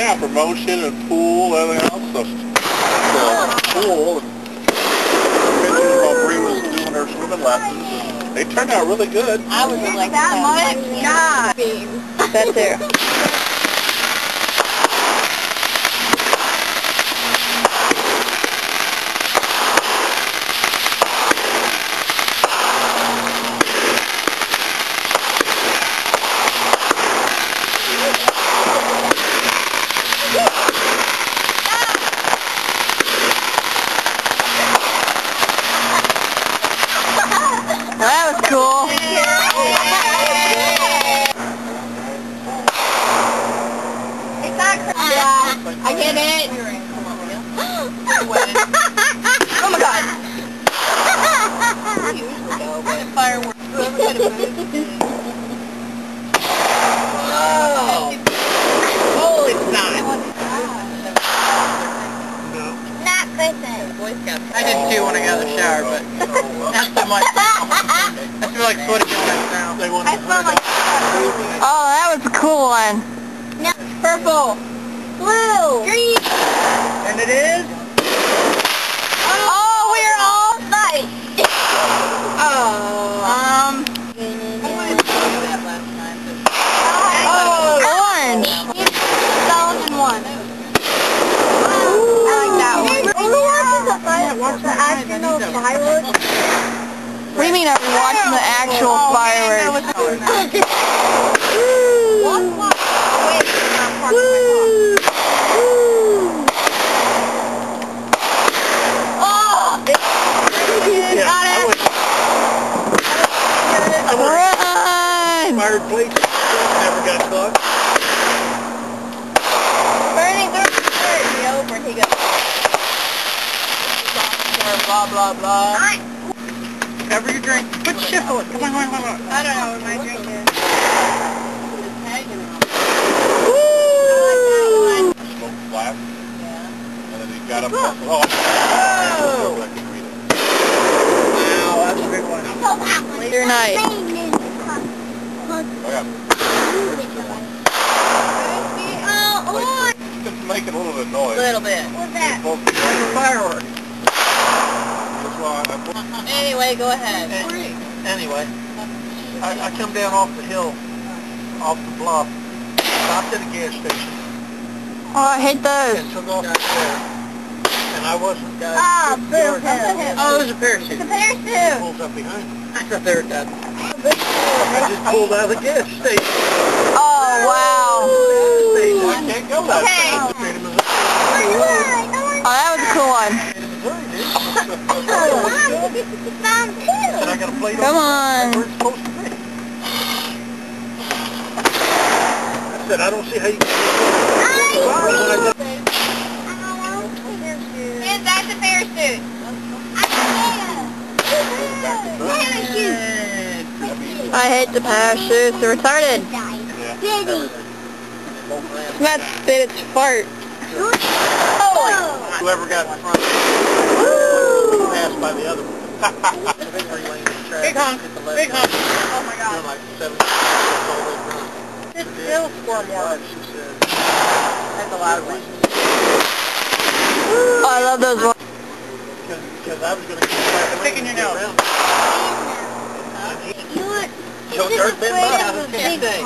Yeah, promotion and pool, everything else. So pool and pictures while Bree was doing her swimming lessons. They turned out really good. I was like that much. Yeah. That there. That was cool. It's not crazy. Yeah, I get it. Oh my god. We usually go, but fireworks. Oh. Oh, it's not. Not Christmas. I did too when I got out of the shower, but not so much. I feel like sweating on it now. I smell like Oh, that was a cool one. no. Purple. Blue. Green. And it is? Oh, we're all fight. Oh. I wanted to do that last time. Orange. Golden one. I like that one. The actual fireworks. What do you mean I've been watching the actual fireworks? Run! Fired plates never got caught. Burning through the shirt. He over and he goes. Blah, blah, blah. Whatever you drink, put shuffle it. Come on. I don't know what my drink is. It's hanging on. Woo! Smoked flat. Yeah. And then he got up and Whoa! I can read it. Wow, that's a big one. Later night. I got it's making a little bit of noise. A little bit. What's that? Both Fireworks. That's why I put Anyway, go ahead. Anyway, I come down off the hill, off the bluff, stopped at a gas station, Oh, I hate those. and took off the there. And I wasn't, Oh, it was a parachute. It's a parachute. pulls up behind me. I thought they were dead. I just pulled out of the gas station. Oh, wow. I can't go that Okay. fast. State of Missouri. Oh, that was a cool one. Found two. And I got a plate Come on on. where it's supposed to be. I said, I don't see how you can And that's a parachute. I hate the parachutes. They're retarded. Diddy. That spit its fart. Whoever got in front of me passed by the other one. Big honk. Big honk. Oh my You're god. like 7 years It's still squirm work. She said, That's a lot of wind. Oh, I love those ones. because I was going to keep back Sticking your nose. around. You want Joe Dirt been by. How does it say?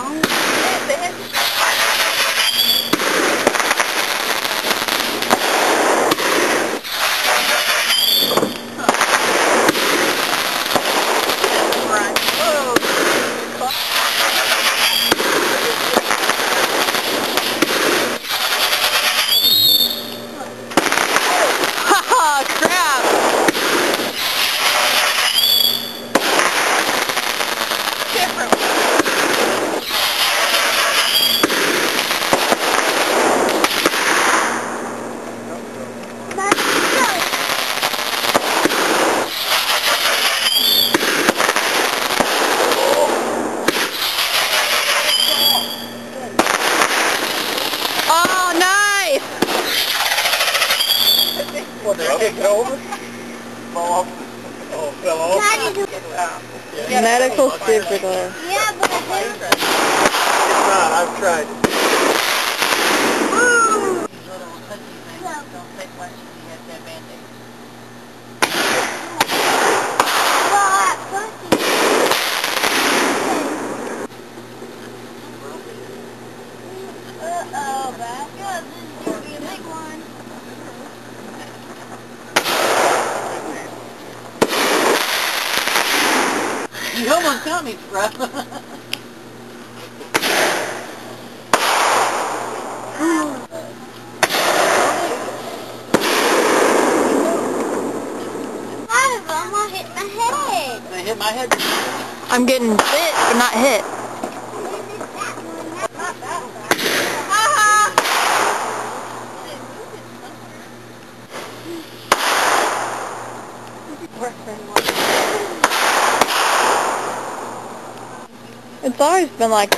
Haha, crap. Oh, nice. What, they kicked it over? Fall off? Oh, fell off? Medical superglue. Yeah, but It's not, I've tried. Woo! Someone's got me, bro. They hit my head. I'm getting bit, but not hit. It's always been like